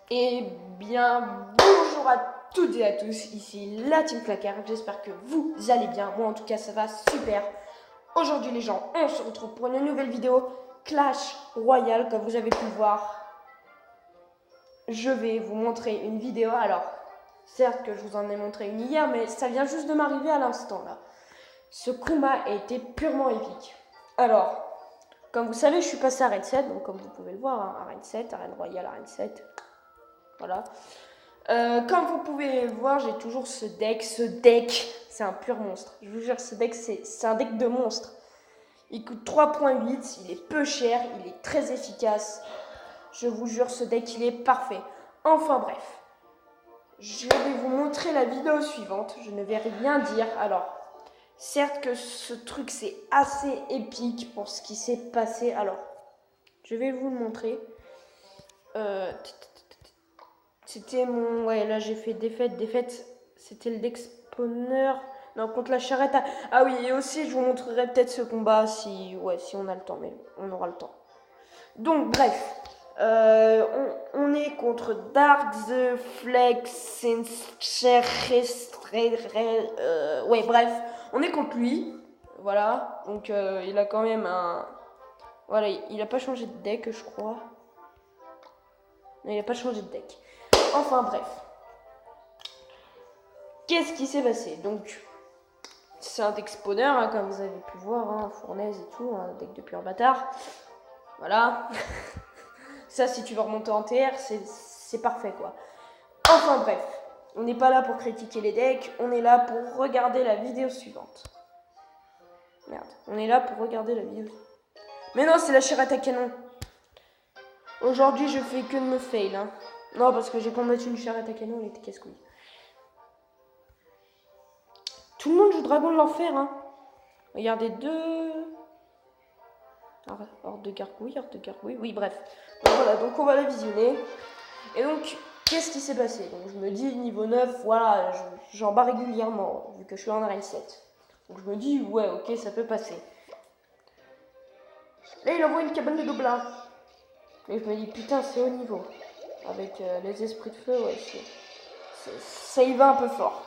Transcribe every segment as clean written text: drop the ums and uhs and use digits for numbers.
Eh bien, bonjour à toutes et à tous, ici la Team Claquer, j'espère que vous allez bien, moi en tout cas ça va super. Aujourd'hui les gens, on se retrouve pour une nouvelle vidéo Clash Royale, comme vous avez pu le voir. Je vais vous montrer une vidéo, alors certes que je vous en ai montré une hier, mais ça vient juste de m'arriver à l'instant là. Ce combat a été purement épique. Alors, comme vous savez, je suis passé à Arène 7, donc comme vous pouvez le voir, hein, Arène 7, Arène Royale, Arène 7, voilà. Comme vous pouvez voir, j'ai toujours ce deck. Ce deck, c'est un pur monstre. Je vous jure, ce deck, c'est un deck de monstre. Il coûte 3.8, il est peu cher, il est très efficace. Je vous jure, ce deck, il est parfait. Enfin bref, je vais vous montrer la vidéo suivante. Je ne vais rien dire. Alors, certes que ce truc, c'est assez épique pour ce qui s'est passé. Alors, je vais vous le montrer. C'était mon... Ouais, là j'ai fait défaite. C'était le deck spawner. Non, contre la charrette. Ah oui, et aussi je vous montrerai peut-être ce combat si... Ouais, si on a le temps, mais on aura le temps. Donc, bref. On est contre Dark the Flex. Ouais, bref. On est contre lui. Voilà. Donc, il a quand même un... Voilà, il a pas changé de deck, je crois. Non, il a pas changé de deck. Enfin bref. Qu'est-ce qui s'est passé? Donc, c'est un deck spawner, hein, comme vous avez pu voir, hein, fournaise et tout, un deck de pur bâtard. Voilà. Ça, si tu veux remonter en TR, c'est parfait, quoi. Enfin bref, on n'est pas là pour critiquer les decks, on est là pour regarder la vidéo suivante. Merde, on est là pour regarder la vidéo. Mais non, c'est la charrette à canon. Aujourd'hui, je fais que de me fail, hein. Non, parce que j'ai combattu une charrette à canon, elle était casse-couille. Tout le monde joue Dragon de l'Enfer, hein. Regardez, deux... Horde de gargouille, oui, bref. Donc voilà, donc on va la visionner. Et donc, qu'est-ce qui s'est passé? Donc je me dis, niveau 9, voilà, j'en bats régulièrement, vu que je suis en arène 7. Donc je me dis, ouais, ok, ça peut passer. Là, il envoie une cabane de gobelins. Et je me dis, putain, c'est haut niveau. Avec les esprits de feu, ouais, ça y va un peu fort.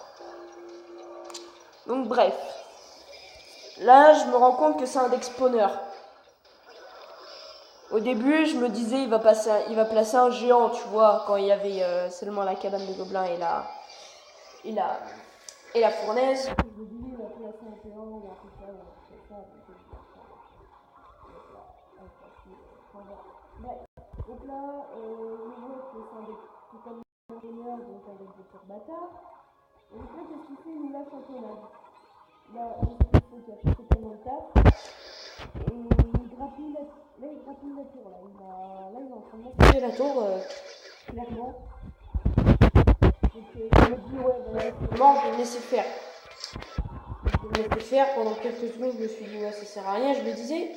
Donc bref. Là, je me rends compte que c'est un deck spawner. Au début, je me disais, il va placer un géant, tu vois, quand il y avait seulement la cabane de gobelins et la fournaise. Je me disais, il va placer un géant, ou un peu ça, ou un peu ça. Bref. Donc là, on voit que c'est un deck totalement ingénieur, donc avec des purs bâtards. Et donc là, qu'est-ce qu'il fait? Il nous lâche un peu là. Là, il faut qu'il a fait totalement le taf. Et il grappille la tour. Là, il est en train de monter la tour, clairement. Donc, je me dis, ouais, voilà, c'est mort, je vais le laisser faire. Je vais le laisser faire. Pendant quelques secondes, je me suis dit, ouais, ça sert à rien. Je me disais,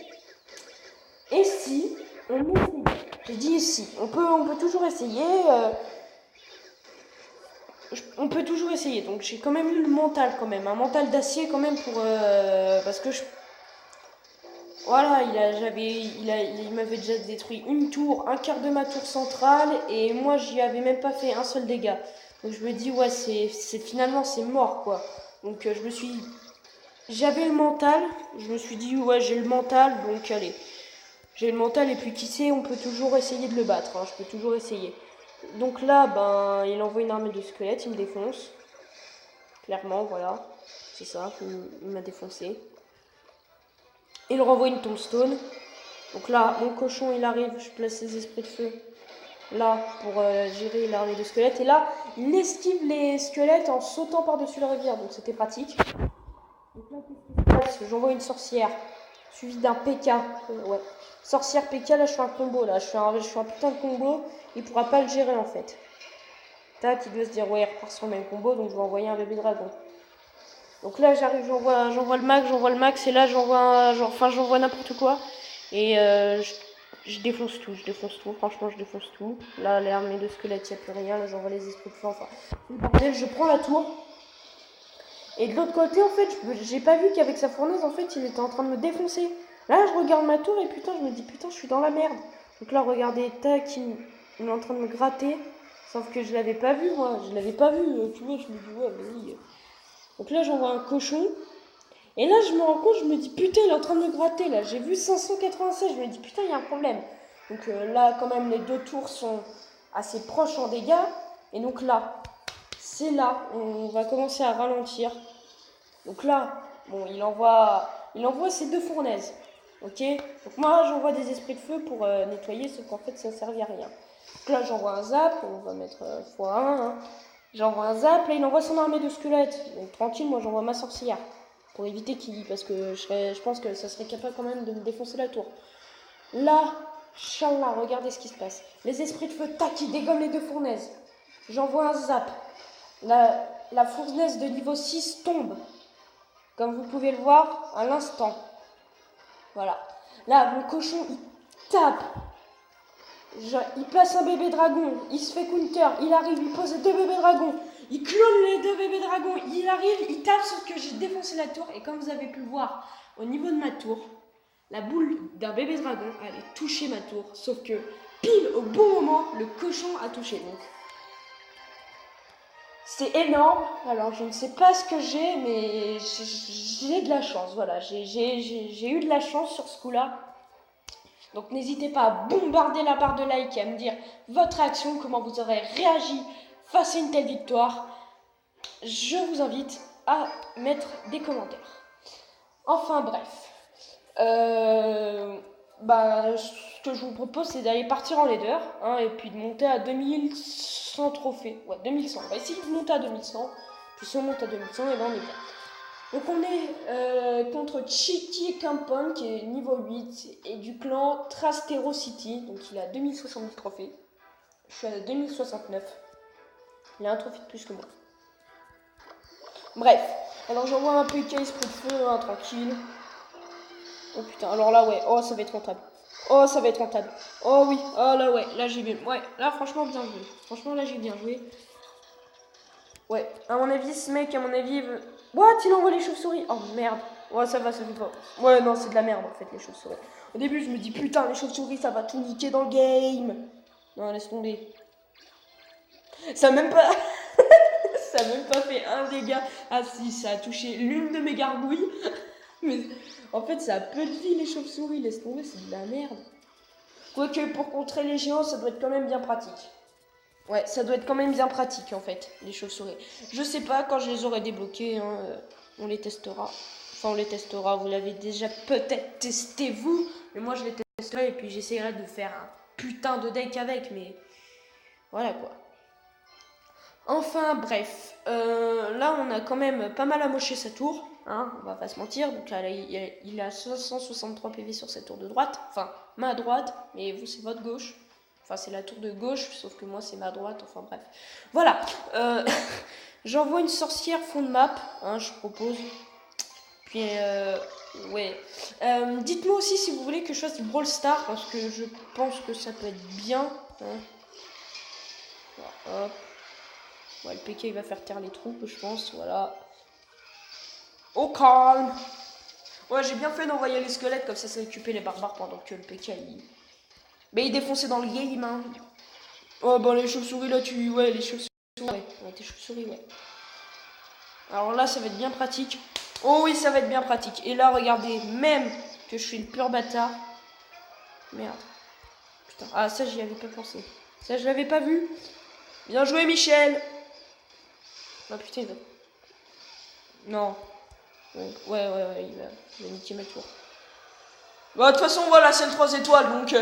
et si on essayait? J'ai dit, et si on peut toujours essayer. On peut toujours essayer. Donc, j'ai quand même eu le mental, quand même. Un mental d'acier, quand même, pour. Parce que je. Voilà, il m'avait déjà détruit une tour, un quart de ma tour centrale, et moi j'y avais même pas fait un seul dégât. Donc je me dis, ouais, finalement c'est mort, quoi. Donc j'avais le mental, je me suis dit, ouais, j'ai le mental, donc allez. J'ai le mental, et puis qui sait, on peut toujours essayer de le battre, hein, je peux toujours essayer. Donc là, ben, il envoie une armée de squelettes, il me défonce. Clairement, voilà, c'est ça, il m'a défoncé. Il renvoie une tombstone. Donc là, mon cochon, il arrive, je place ses esprits de feu là pour gérer l'armée de squelettes. Et là, il esquive les squelettes en sautant par-dessus la rivière, donc c'était pratique. Donc là, qu'est-ce qui se passe? J'envoie une sorcière, suivie d'un PK. Ouais. Sorcière PK, là, je fais un combo. Là, je fais un putain de combo. Il pourra pas le gérer, en fait. Tac, il doit se dire, ouais, il repart sur le même combo, donc je vais envoyer un bébé dragon. Donc là, j'arrive, j'envoie le max, et là, j'envoie n'importe quoi. Et je défonce tout, franchement, je défonce tout. Là, l'armée de squelettes, il n'y a plus rien. Là, j'envoie les esprits de feu, enfin, c'est le bordel. Je prends la tour. Et de l'autre côté, en fait, j'ai pas vu qu'avec sa fournaise, en fait, il était en train de me défoncer. Là, je regarde ma tour et putain, je me dis, putain, je suis dans la merde. Donc là, regardez, tac, il est en train de me gratter. Sauf que je l'avais pas vu, moi. Je l'avais pas vu. Tu vois, je me dis, ouais, vas-y. Donc là, j'envoie un cochon. Et là, je me rends compte, je me dis, putain, il est en train de me gratter, là. J'ai vu 596, je me dis, putain, il y a un problème. Donc là, quand même, les deux tours sont assez proches en dégâts. Et donc là, c'est là, on va commencer à ralentir. Donc là, bon, il envoie ses deux fournaises. Ok. Donc moi, j'envoie des esprits de feu pour nettoyer, sauf qu'en fait, ça ne servait à rien. Donc là, j'envoie un zap, on va mettre x1. Hein. J'envoie un zap, là, il envoie son armée de squelettes. Donc tranquille, moi, j'envoie ma sorcière. Pour éviter qu'il... Parce que je pense que ça serait capable quand même de me défoncer la tour. Là, Inch'Allah, regardez ce qui se passe. Les esprits de feu, tac, ils dégomment les deux fournaises. J'envoie un zap. La fournaise de niveau 6 tombe. Comme vous pouvez le voir à l'instant. Voilà. Là, mon cochon, il tape. Il place un bébé dragon. Il se fait counter. Il arrive, il pose deux bébés dragons. Il clone les deux bébés dragons. Il arrive, il tape, sauf que j'ai défoncé la tour. Et comme vous avez pu le voir au niveau de ma tour, la boule d'un bébé dragon allait toucher ma tour. Sauf que pile au bon moment, le cochon a touché. Donc, c'est énorme. Alors, je ne sais pas ce que j'ai, mais j'ai de la chance. Voilà, j'ai eu de la chance sur ce coup-là. Donc, n'hésitez pas à bombarder la barre de like et à me dire votre réaction, comment vous aurez réagi face à une telle victoire. Je vous invite à mettre des commentaires. Enfin, bref. Ce que je vous propose, c'est d'aller partir en leader, hein, et puis de monter à 2100 trophées. Ouais, 2100. On va essayer de monter à 2100. Puis si on monte à 2100, et ben on est bien. Donc on est contre Chiki Campon, qui est niveau 8, et du clan Trastero City. Donc il a 2070 trophées. Je suis à 2069. Il a un trophée de plus que moi. Bref. Alors j'envoie un PK esprit de feu, hein, tranquille. Oh putain, alors là, ouais. Oh, ça va être rentable. Oh, ça va être rentable. Oh oui. Oh là, ouais. Là, j'ai bien. Ouais, là, franchement, bien joué. Franchement, là, j'ai bien joué. Ouais. À mon avis, ce mec, à mon avis, veut... What? Il envoie les chauves-souris. Oh merde. Ouais, ça va, ça fait pas. Ouais, non, c'est de la merde, en fait, les chauves-souris. Au début, je me dis, putain, les chauves-souris, ça va tout niquer dans le game. Non, laisse tomber. Ça a même pas. Ça a même pas fait un dégât. Ah, si, ça a touché l'une de mes gargouilles. Mais en fait, ça a peu de vie, les chauves-souris. Laisse tomber, c'est de la merde. Quoique, pour contrer les géants, ça doit être quand même bien pratique. Ouais, ça doit être quand même bien pratique, en fait, les chauves-souris. Je sais pas, quand je les aurai débloqués, hein, on les testera. Enfin, on les testera. Vous l'avez déjà peut-être testé, vous. Mais moi, je les testerai et puis j'essaierai de faire un putain de deck avec. Mais voilà, quoi. Enfin, bref. Là, on a quand même pas mal amoché sa tour. Hein, on va pas se mentir. Donc là, il a 563 PV sur cette tour de droite. Enfin, ma droite. Mais vous, c'est votre gauche. Enfin, c'est la tour de gauche. Sauf que moi, c'est ma droite. Enfin, bref. Voilà. J'envoie une sorcière fond de map. Hein, je propose. Puis, ouais. Dites-moi aussi si vous voulez que je fasse du Brawl Star. Parce que je pense que ça peut être bien. Hein. Voilà, hop. Ouais, le PK il va faire taire les troupes, je pense, voilà. Au calme. Ouais, j'ai bien fait d'envoyer les squelettes, comme ça occuper les barbares pendant que le PK il... Mais il défonçait dans le game, hein. Oh, bah les chauves-souris là, Ouais, les chauves-souris, ouais, tes chauves-souris, ouais. Alors là, ça va être bien pratique. Oh oui, ça va être bien pratique. Et là, regardez, même que je suis le pur bâtard. Merde. Putain, ah ça, j'y avais pas pensé. Ça, je l'avais pas vu. Bien joué, Michel. Ah putain, il va... Non. Ouais, il va niquer ma tour. Bah, de toute façon, voilà, c'est le 3 étoiles, donc...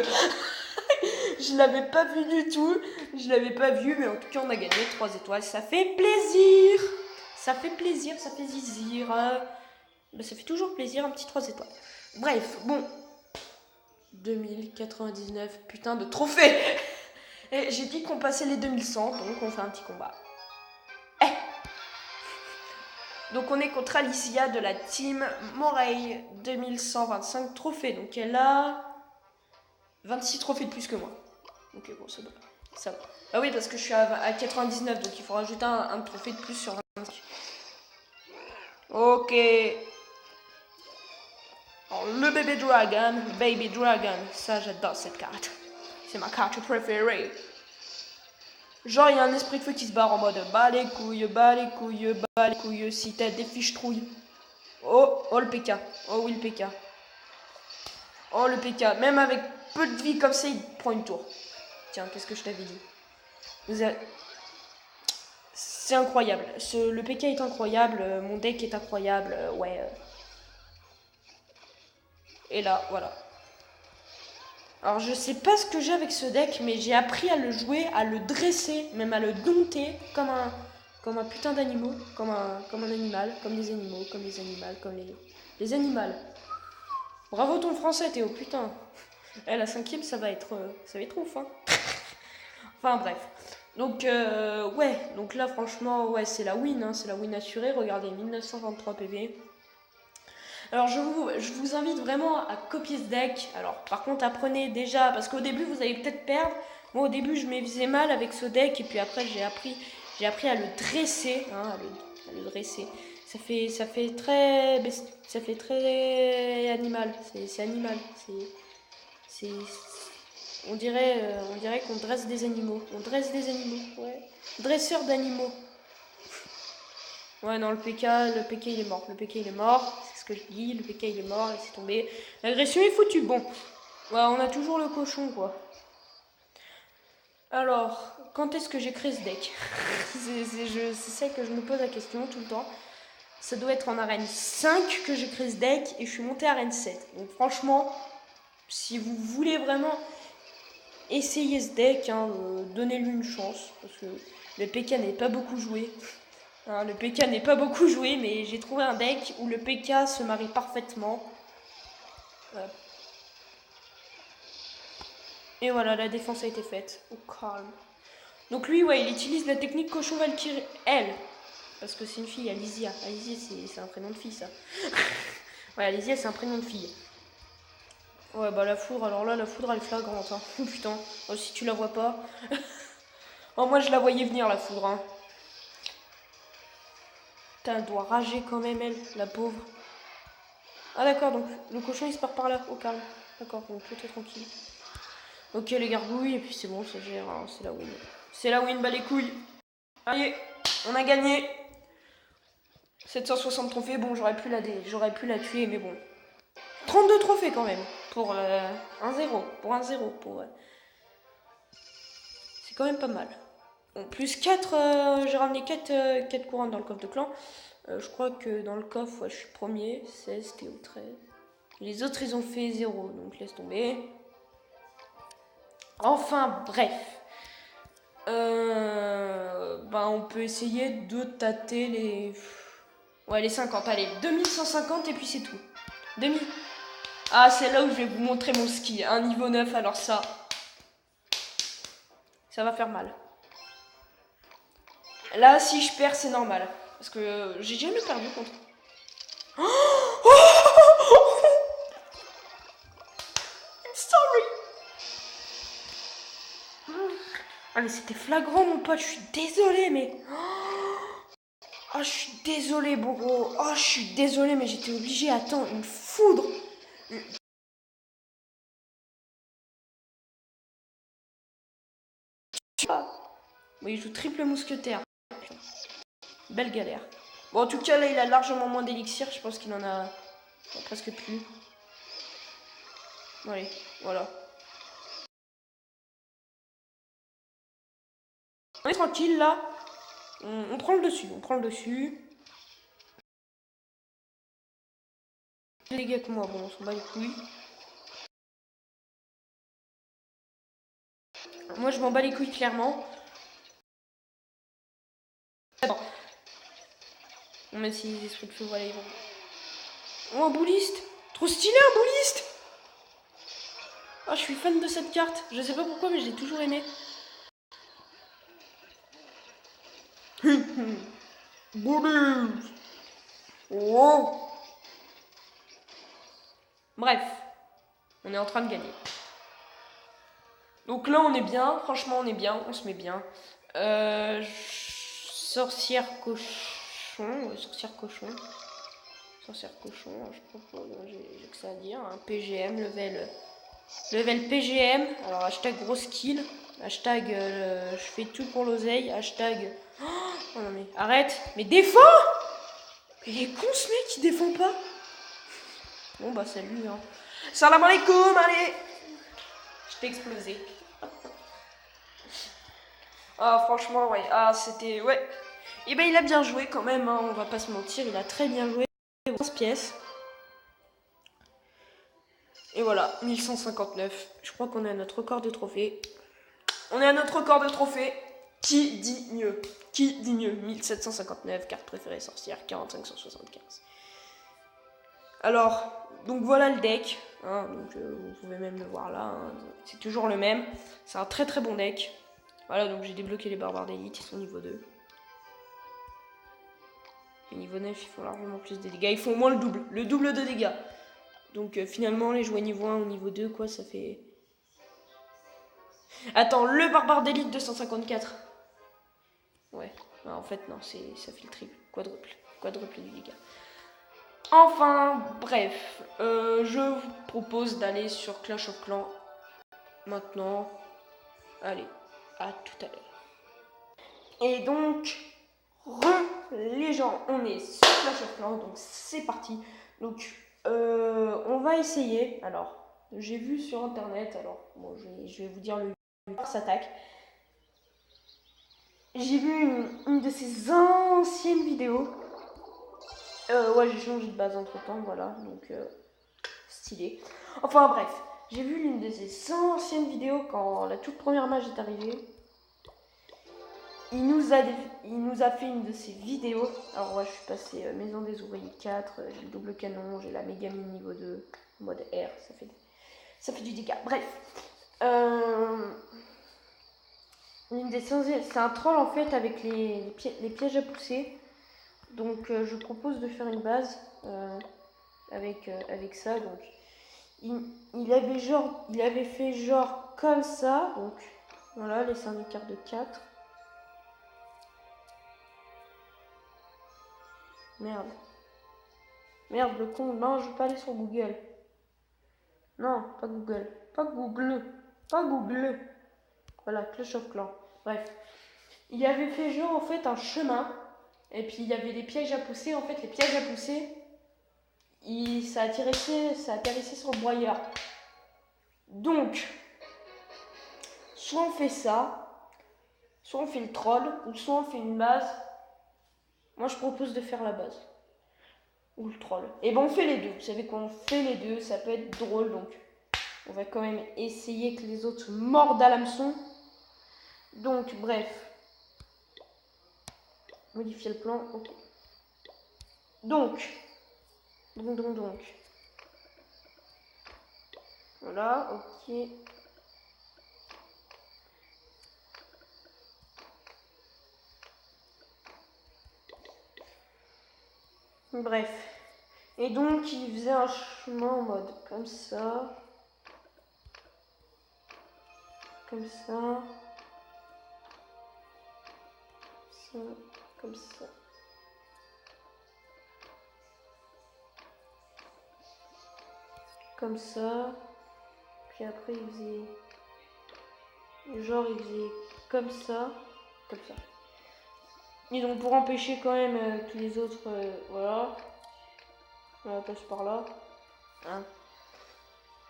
je l'avais pas vu du tout. Je l'avais pas vu, mais en tout cas, on a gagné 3 étoiles. Ça fait plaisir. Ça fait plaisir, ça fait zizir. Bah, ça fait toujours plaisir, un petit 3 étoiles. Bref, bon. 2099, putain de trophées. Et j'ai dit qu'on passait les 2100, donc on fait un petit combat. Donc on est contre Alicia de la team Morey, 2125 trophées. Donc elle a 26 trophées de plus que moi. Ok, bon, ça va. Ça va. Ah oui, parce que je suis à 99, donc il faut rajouter un trophée de plus sur 25. Ok. Alors, le Baby Dragon, ça j'adore cette carte. C'est ma carte préférée. Genre, il y a un esprit de feu qui se barre en mode bah les couilles, bah les couilles, bah les couilles, si t'as des fiches trouilles. Oh, oh le PK. Oh oui, le PK. Oh le PK. Même avec peu de vie comme ça, il prend une tour. Tiens, qu'est-ce que je t'avais dit? C'est incroyable. Le PK est incroyable. Mon deck est incroyable. Ouais. Et là, voilà. Alors, je sais pas ce que j'ai avec ce deck, mais j'ai appris à le jouer, à le dresser, même à le dompter comme un putain d'animal. Comme un animal. Comme les animaux. Comme les animaux. Comme les animaux. Bravo ton français, Théo. Putain. La 5ème, ça va être ouf, hein. Enfin, bref. Donc, ouais. Donc là, franchement, ouais, c'est la win, hein. C'est la win assurée. Regardez, 1923 PV. Alors je vous invite vraiment à copier ce deck. Alors par contre apprenez déjà, parce qu'au début vous allez peut-être perdre. Moi au début je me faisais mal avec ce deck et puis après j'ai appris à le dresser, hein, à le dresser. Ça fait très animal. C'est animal. On dirait qu'on dresse des animaux. On dresse des animaux, ouais. Dresseur d'animaux. Ouais, non, le PK il est mort. Le PK il est mort, c'est ce que je dis. Le PK il est mort, laissez tomber. L'agression est foutue. Bon, ouais, on a toujours le cochon, quoi. Alors, quand est-ce que j'ai créé ce deck? C'est ça que je me pose la question tout le temps. Ça doit être en arène 5 que j'ai créé ce deck et je suis monté à arène 7. Donc, franchement, si vous voulez vraiment essayer ce deck, hein, donnez-lui une chance. Parce que le PK n'est pas beaucoup joué. Hein, le PK n'est pas beaucoup joué, mais j'ai trouvé un deck où le PK se marie parfaitement. Et voilà, la défense a été faite. Au calme. Donc lui, ouais, il utilise la technique cochon Valkyrie. Elle. Parce que c'est une fille, Alizia. Alizia, c'est un prénom de fille, ça. Ouais, Alizia, c'est un prénom de fille. Ouais, bah la foudre, alors là, la foudre, elle est flagrante. Hein. Oh putain, oh, si tu la vois pas. Oh, moi, je la voyais venir, la foudre. Hein. Putain, elle doit rager quand même, elle, la pauvre. Ah d'accord, donc le cochon, il se part par là, au calme. D'accord, donc tout est tranquille. Ok, les gargouilles, et puis c'est bon, ça gère, hein, c'est la win. C'est la win, bah les couilles. Allez, on a gagné. 760 trophées, bon, j'aurais pu la tuer, mais bon. 32 trophées quand même, pour 1-0, pour 1-0, c'est quand même pas mal. Bon, plus 4, j'ai ramené 4 couronnes dans le coffre de clan. Je crois que dans le coffre, ouais, je suis premier, 16, Théo 13. Les autres, ils ont fait 0, donc laisse tomber. Enfin, bref. Ben, on peut essayer de tâter les... Ouais, les 50, allez, 2150 et puis c'est tout. 2000. Ah, c'est là où je vais vous montrer mon ski. Un niveau 9, alors ça va faire mal. Là, si je perds, c'est normal. Parce que j'ai jamais perdu contre... Sorry. Ah, mais c'était flagrant, mon pote. Je suis désolé, mais... Ah, je suis désolé, Bourreau. Ah, je suis désolé, mais j'étais obligé. Attends, une foudre. Oui, il joue triple mousquetaire. Belle galère. Bon, en tout cas, là, il a largement moins d'élixir. Je pense qu'il en a presque plus. Allez, voilà. On est tranquille, là. On prend le dessus. Les gars que moi, bon, on s'en bat les couilles. Moi, je m'en bats les couilles, clairement. Attends. On met si les esprits de feu, voilà, ils vont... Oh, un bouliste. Trop stylé, un bouliste. Ah, je suis fan de cette carte. Je sais pas pourquoi, mais j'ai toujours aimé. Bouliste. Oh. Bref. On est en train de gagner. Donc là, on est bien. Franchement, on est bien. On se met bien. Sorcière cochon. Sorcière cochon. Sorcière cochon. Je sais pas pourquoi j'ai que ça à dire. Hein. PGM, level PGM. Alors, hashtag gros skill. Hashtag, je fais tout pour l'oseille. Hashtag... Oh non mais arrête. Mais défends. Il est con ce mec, il défend pas. Bon bah salut hein. Salam alaikum, allez. Je t'ai explosé. Ah franchement ouais, ah c'était... Ouais. Et ben il a bien joué quand même, hein, on va pas se mentir, il a très bien joué. 11 pièces. Et voilà, 1159. Je crois qu'on est à notre record de trophée. On est à notre record de trophée. Qui dit mieux? Qui dit mieux? 1759, carte préférée sorcière, 4575. Alors, donc voilà le deck. Hein, donc, vous pouvez même le voir là. Hein, c'est toujours le même. C'est un très très bon deck. Voilà, donc j'ai débloqué les barbares d'élite. Ils sont niveau 2. Et niveau 9, ils font largement plus de dégâts. Ils font au moins le double. Le double de dégâts. Donc finalement, les jouets niveau 1 ou niveau 2, quoi, ça fait... Attends, le barbare d'élite 254. Ouais, non, en fait, non, ça fait le triple. Quadruple du dégât. Enfin, bref, je vous propose d'aller sur Clash of Clans maintenant. Allez, à tout à l'heure. Et donc, les gens, on est sur Clash of Clans, donc c'est parti. Donc, on va essayer. Alors, j'ai vu sur internet, alors, bon, je vais vous dire le s'attaque. J'ai vu une de ses anciennes vidéos. Ouais, j'ai changé de base entre temps, voilà, donc stylé. Enfin bref, j'ai vu l'une de ses anciennes vidéos quand la toute première mage est arrivée. Il nous a fait une de ses vidéos. Alors ouais, je suis passé Maison des Ouvriers 4, j'ai le double canon, j'ai la méga mine niveau 2, mode R, ça fait du dégât. Bref. C'est un troll en fait avec les pièges à pousser. Donc je propose de faire une base avec ça. Donc il avait fait genre comme ça. Donc voilà, les syndicats de 4. Merde. Merde le con. Non, je veux pas aller sur Google. Non, pas Google. Pas Google. Pas Google. Voilà, Clash of Clans. Bref. Il avait fait genre en fait un chemin. Et puis il y avait des pièges à pousser. En fait, les pièges à pousser, ça atterrissait sur le broyeur. Donc, soit on fait ça, soit on fait le troll, ou soit on fait une base. Moi, je propose de faire la base. Ou le troll. Et ben, on fait les deux. Vous savez qu'on fait les deux, ça peut être drôle. Donc, on va quand même essayer que les autres mordent à l'hameçon. Donc, bref. Modifier le plan, ok. Donc. Voilà, ok. Bref. Et donc, il faisait un chemin en mode comme ça. Comme ça. Ça. Comme ça. Comme ça. Puis après, il faisait... Genre, il faisait comme ça. Comme ça. Et donc, pour empêcher quand même tous les autres... voilà. On va passer par là. Hein.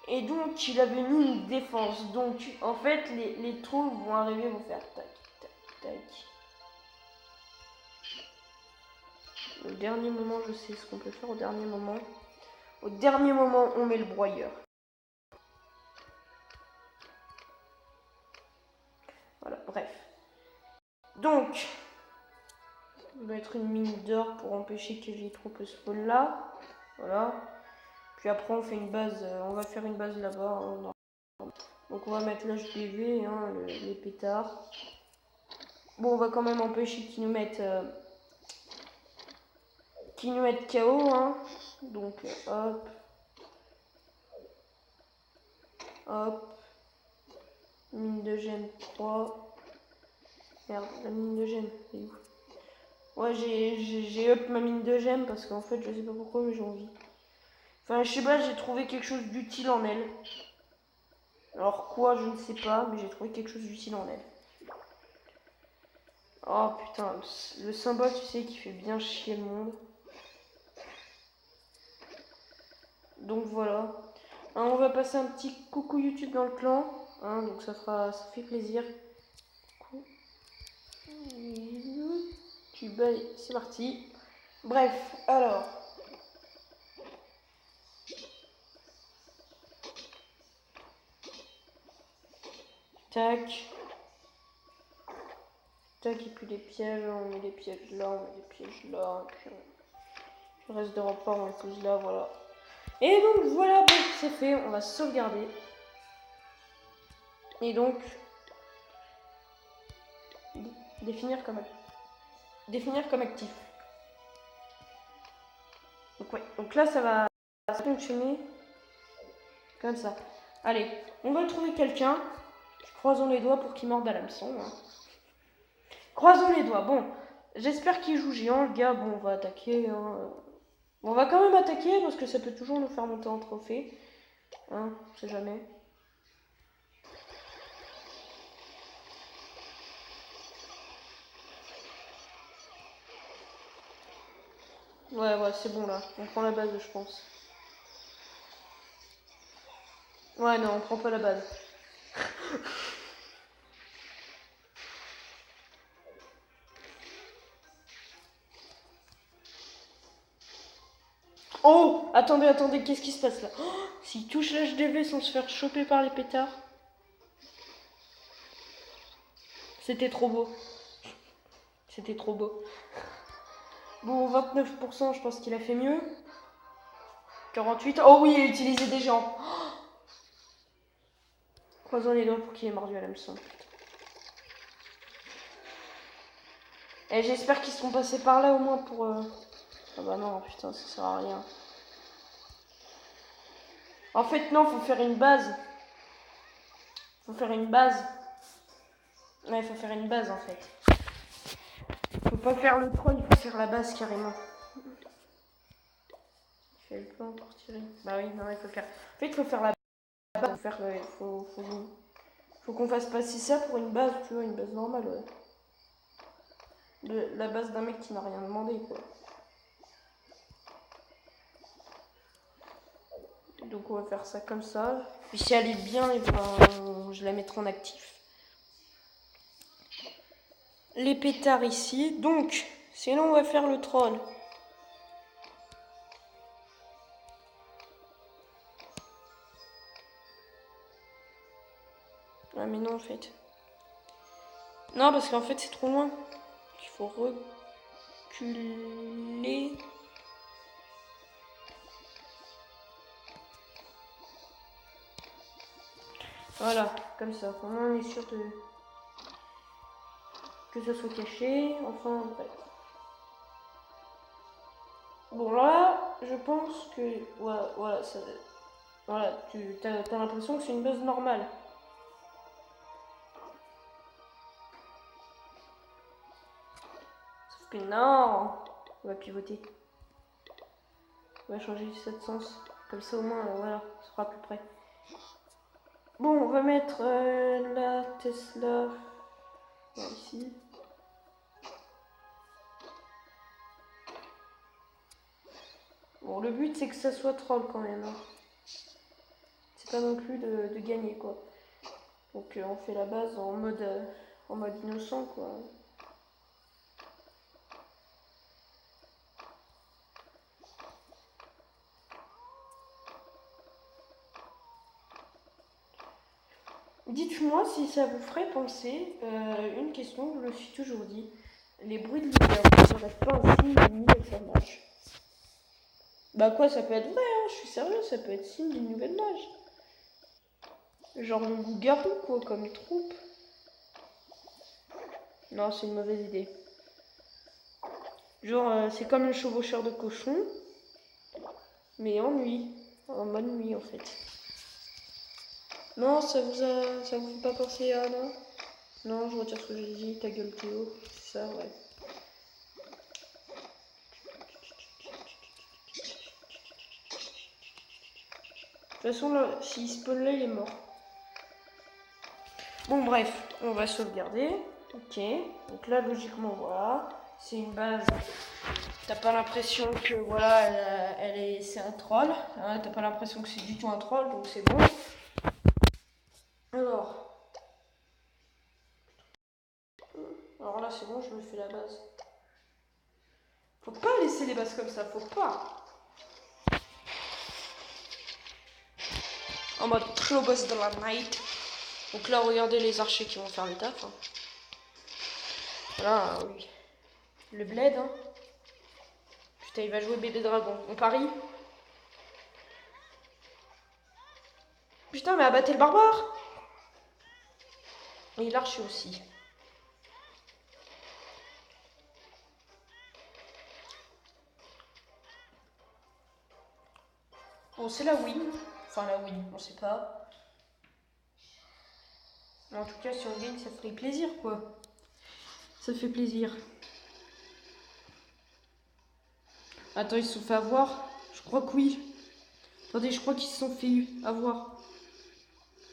Et donc, il avait mis une défense. Donc, en fait, les trous vont arriver, vont faire tac, tac, tac. Au dernier moment, je sais ce qu'on peut faire au dernier moment. Au dernier moment, on met le broyeur. Voilà, bref. Donc, on va mettre une mine d'or pour empêcher que les troupes spawn là. Voilà. Puis après, on fait une base. On va faire une base là-bas. Hein. Donc, on va mettre l'HPV, hein, les pétards. Bon, on va quand même empêcher qu'ils nous mettent... KO, hein. Donc, hop. Hop. Mine de gemme 3. Merde, la mine de gemme, c'est où? Ouais, j'ai up ma mine de gemme parce qu'en fait, je sais pas pourquoi, mais j'ai envie. Enfin, je sais pas, j'ai trouvé quelque chose d'utile en elle. Alors quoi, je ne sais pas, mais j'ai trouvé quelque chose d'utile en elle. Oh putain, le symbole, tu sais, qui fait bien chier le monde. Donc voilà. Hein, on va passer un petit coucou YouTube dans le clan. Hein, donc ça fait plaisir. Tu bailles, c'est parti. Bref, alors. Tac. Tac, et puis les pièges, on met les pièges là, on met les pièges là, et puis le reste de rempart, on les pose là, voilà. Et donc voilà, bon, c'est fait, on va sauvegarder. Et donc, définir comme actif. Donc ouais, donc là ça va fonctionner comme ça. Allez, on va trouver quelqu'un. Croisons les doigts pour qu'il morde à l'hameçon. Hein. Croisons les doigts. Bon, j'espère qu'il joue géant, le gars. Bon, on va attaquer. Hein. On va quand même attaquer parce que ça peut toujours nous faire monter en trophée. Hein, on sait jamais. Ouais, c'est bon là. On prend la base, je pense. Ouais, non, on prend pas la base. Oh, attendez, qu'est-ce qui se passe là? Oh, s'il touche l'HDV sans se faire choper par les pétards. C'était trop beau. C'était trop beau. Bon, 29%, je pense qu'il a fait mieux. 48. Oh oui, il a utilisé des gens. Oh, croisons les doigts pour qu'il ait mordu à l'hameçon. Et j'espère qu'ils seront passés par là au moins pour... Ah bah non, putain, ça sert à rien. En fait, non, faut faire une base. Faut faire une base. Ouais, faut faire une base en fait. Faut pas faire le troll, il faut faire la base carrément. Elle peut encore tirer. Bah oui, non, il faut faire. En fait, il faut faire la base. Faut qu'on fasse passer ça pour une base, tu vois, une base normale, ouais. La base d'un mec qui n'a rien demandé, quoi. Donc on va faire ça comme ça. Puis si elle est bien, je la mettrai en actif. Les pétards ici. Donc, sinon on va faire le troll. Ah mais non en fait. Non parce qu'en fait c'est trop loin. Il faut reculer. Voilà, comme ça. Au moins on est sûr que ça soit caché. Enfin bref. Bon là, je pense que voilà, tu as l'impression que c'est une base normale. Sauf que non, on va pivoter. On va changer ça de sens. Comme ça au moins, voilà, ça sera à peu près. Bon, on va mettre la Tesla ici. Bon, le but c'est que ça soit troll quand même. Hein. C'est pas non plus de gagner quoi. Donc on fait la base en mode innocent quoi. Dites-moi si ça vous ferait penser une question, je me suis toujours dit. Les bruits de lumière ne seraient pas un signe d'une nouvelle mage. Bah quoi, ça peut être vrai, hein, je suis sérieux, ça peut être signe d'une nouvelle mage. Genre le loup-garou quoi, comme troupe. Non, c'est une mauvaise idée. Genre, c'est comme le chevaucheur de cochon, mais en nuit, en mode nuit en fait. Non, ça vous fait pas penser à non? Non, je retire ce que j'ai dit, ta gueule Théo, c'est ça, ouais. De toute façon, là, s'il spawn là, il est mort. Bon, bref, on va sauvegarder. Ok, donc là, logiquement, voilà. C'est une base. T'as pas l'impression que, voilà, c'est un troll. Hein, t'as pas l'impression que c'est du tout un troll, donc c'est bon. Alors là, c'est bon, je me fais la base. Faut pas laisser les bases comme ça, faut pas. En mode slow boss de la night. Donc là, regardez les archers qui vont faire le taf. Hein. Voilà, oui. Le bled, hein. Putain, il va jouer bébé dragon. On parie? Putain, mais abattez le barbare! Et l'archer aussi. Bon, c'est la win. Enfin, la win, on sait pas. Mais en tout cas, si on gagne, ça ferait plaisir, quoi. Ça fait plaisir. Attends, ils se sont fait avoir? Je crois que oui. Attendez, je crois qu'ils se sont fait avoir.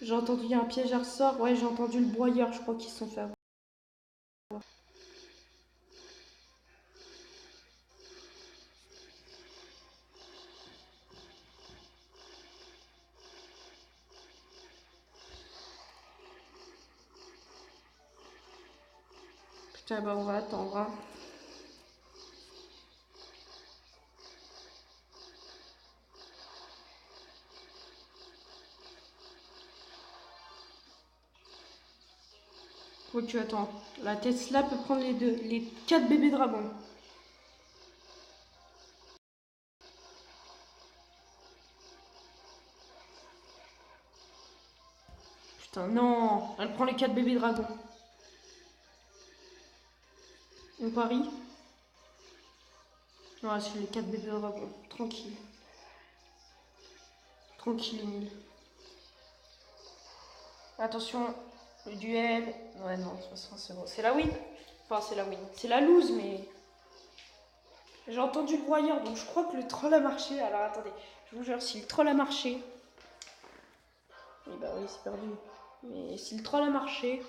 J'ai entendu, il y a un piège à ressort. Ouais, j'ai entendu le broyeur, je crois qu'ils se sont fait avoir. Putain, bah on va attendre, hein. Ok, attends. La Tesla peut prendre les 4 bébés dragons. Putain, non. Elle prend les 4 bébés dragons. On parie? Ouais, c'est les 4 bébés dragons. Tranquille. Tranquille, Emile. Attention, le duel. Ouais, non, de toute façon, c'est bon. C'est la win. Enfin, c'est la win. C'est la lose, mais. J'ai entendu le broyeur, donc je crois que le troll a marché. Alors attendez, je vous jure, si le troll a marché. Eh bah oui, c'est perdu. Mais si le troll a marché.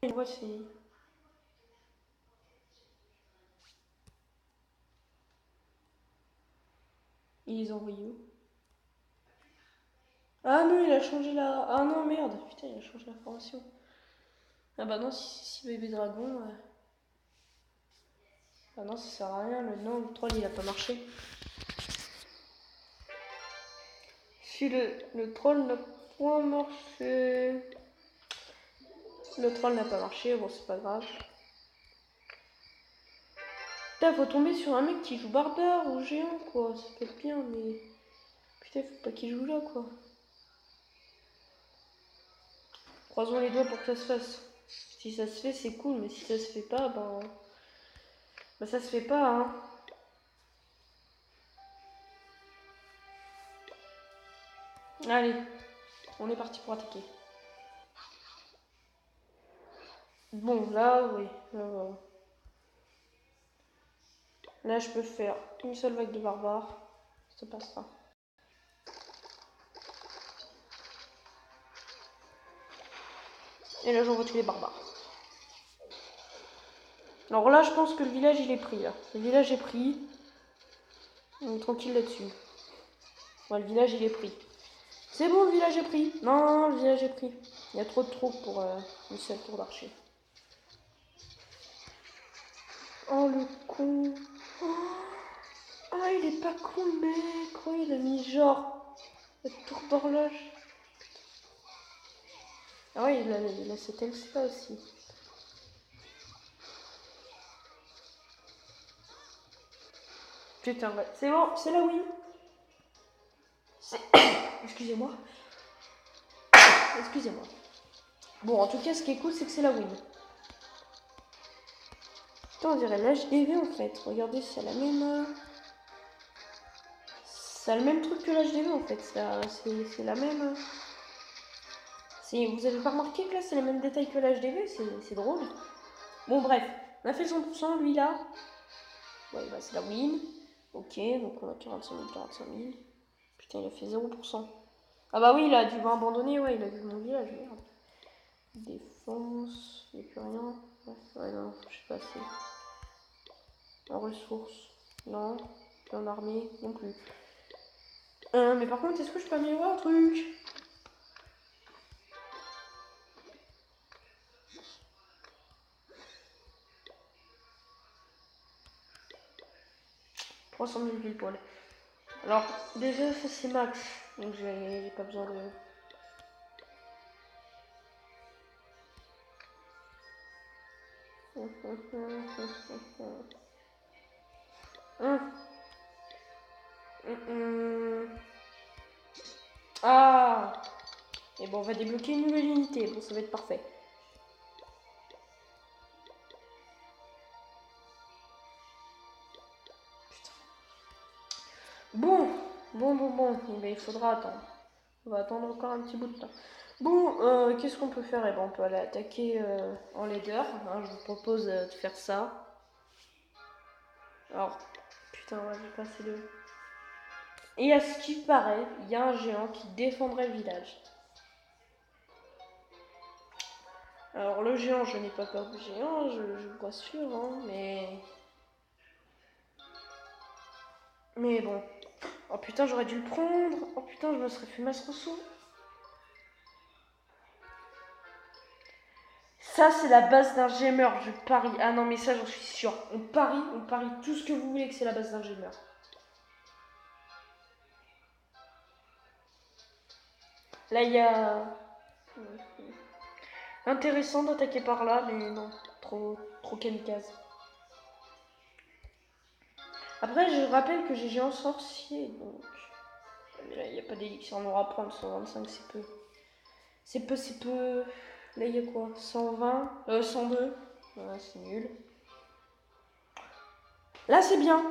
Une voix, c'est. Ils les ont envoyés où? Ah non, il a changé la. Ah non, merde. Putain, il a changé la formation. Ah bah non, si bébé dragon. Ah non, ça sert à rien. Non, le troll, il a pas marché. Si le troll n'a pas marché. Le troll n'a pas marché, bon, c'est pas grave. Putain, faut tomber sur un mec qui joue barbare ou géant, quoi. Ça peut être bien, mais. Putain, faut pas qu'il joue là, quoi. Croisons les doigts pour que ça se fasse. Si ça se fait, c'est cool, mais si ça se fait pas, ben. Ben, ça se fait pas, hein. Allez, on est parti pour attaquer. Bon, là, oui. Là, je peux faire une seule vague de barbares. Ça passera. Et là, j'envoie tous les barbares. Alors là, je pense que le village, il est pris, là. Le village est pris. On est tranquille là-dessus. Ouais, le village, il est pris. C'est bon, le village est pris. Non, le village est pris. Il y a trop de troupes pour une seule tour d'archer. Oh, le con. Oh. Ah, il est pas con, le mec. Oh, il a mis genre la tour d'horloge. Ah ouais, il a cette elfe-là aussi. Putain, ouais. C'est bon, c'est la win. Excusez-moi. Excusez-moi. Bon, en tout cas, ce qui est cool, c'est que c'est la win. Putain, on dirait l'HDV en fait. Regardez, c'est la même. C'est le même truc que l'HDV en fait. C'est la même. Vous avez pas remarqué que là, c'est les mêmes détails que l'HDV? C'est drôle. Bon, bref. On a fait 100%, lui là. Ouais, bah, c'est la win. Ok, donc on a 45 000, 45 000. Putain, il a fait 0%. Ah bah oui, il a dû m'abandonner, ouais, il a vu mon village, merde. Défense, il n'y a plus rien. Ouais, non, je sais pas, c'est... En ressources, non. Puis en armée, non plus. Mais par contre, est-ce que je peux améliorer un truc? « 300 000 pile poil. Alors, déjà, ça c'est max. Donc j'ai pas besoin de... Ah! Et bon, on va débloquer une nouvelle unité. Bon, ça va être parfait. Putain. Bon. Eh ben, il faudra attendre. On va attendre encore un petit bout de temps. Bon, qu'est-ce qu'on peut faire? Eh ben, on peut aller attaquer en leader. Hein, je vous propose de faire ça. Alors, putain, ouais, j'ai passé le... Et à ce qui paraît, il y a un géant qui défendrait le village. Alors le géant, je n'ai pas peur du géant, je vous rassure, hein, mais bon. Oh putain, j'aurais dû le prendre. Oh putain, je me serais fait masse Rousseau. Ça, c'est la base d'un gemeur, je parie. Ah non, mais ça, j'en suis sûr. On parie tout ce que vous voulez que c'est la base d'un gemeur. Là, il y a... Intéressant d'attaquer par là, mais non. Trop kamikaze. Après, je rappelle que j'ai géant sorcier, donc... Mais là, il n'y a pas d'élixir en aura à prendre, 125, c'est peu. C'est peu... Là, il y a quoi? 120 102. Ouais, c'est nul. Là, c'est bien.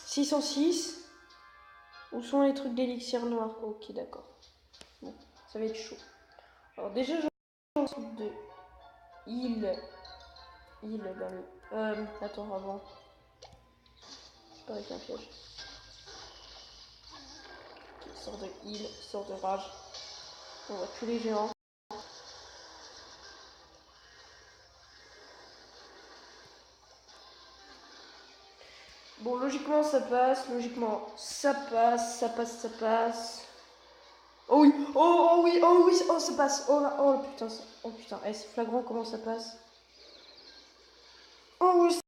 606. Où sont les trucs d'élixir noir? Ok, d'accord. Bon, ça va être chaud. Alors, déjà, j'ai un truc de île. Île dans le... attends, avant. Pas avec un piège. Ok, sort de île, sort de rage. On voit tous les géants. Bon, logiquement, ça passe. Logiquement, ça passe, ça passe, ça passe. Oh oui, oh oui, oh oui, oh ça passe. Oh putain, c'est flagrant comment ça passe. Oh oui,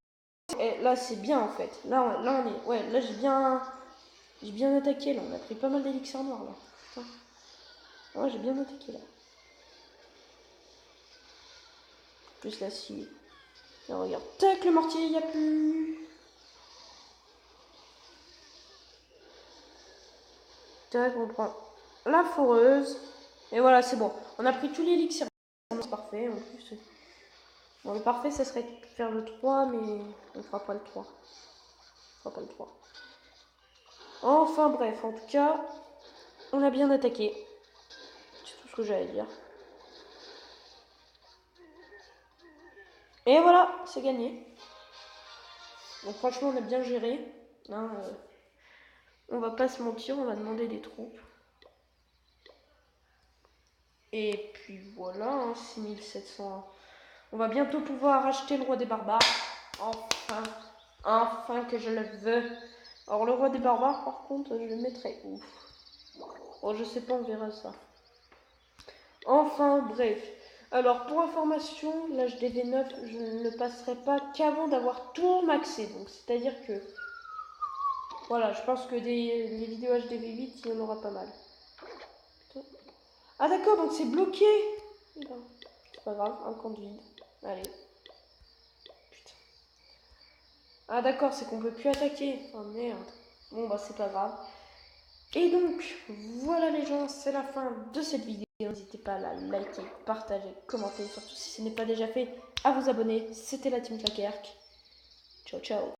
là c'est bien en fait. Là on est, ouais, là j'ai bien attaqué là. On a pris pas mal d'élixir noir là. Putain. Ouais, j'ai bien attaqué là. Plus la scie. Là regarde, tac le mortier, y a plus. Tac, on prend la foreuse. Et voilà, c'est bon. On a pris tous les élixirs. C'est parfait en plus. Bon, le parfait, ça serait de faire le 3, mais on fera pas le 3. On fera pas le 3. Enfin bref, en tout cas, on a bien attaqué. C'est tout ce que j'allais dire. Et voilà, c'est gagné. Donc franchement, on a bien géré. Hein, on va pas se mentir, on va demander des troupes. Et puis voilà, hein, 6700. On va bientôt pouvoir acheter le roi des barbares. Enfin que je le veux. Alors le roi des barbares, par contre, je le mettrai où? Bon, je sais pas, on verra ça. Enfin, bref. Alors, pour information, l'âge des V9, je ne le passerai pas qu'avant d'avoir tout maxé. Donc, c'est-à-dire que... Voilà, je pense que les vidéos HDV8, il y en aura pas mal. Ah d'accord, donc c'est bloqué. C'est pas grave, un compte vide. Allez. Putain. Ah d'accord, c'est qu'on peut plus attaquer. Oh merde. Bon bah c'est pas grave. Et donc, voilà les gens, c'est la fin de cette vidéo. N'hésitez pas à la liker, partager, commenter, surtout si ce n'est pas déjà fait, à vous abonner. C'était la Team Claquerque. Ciao ciao.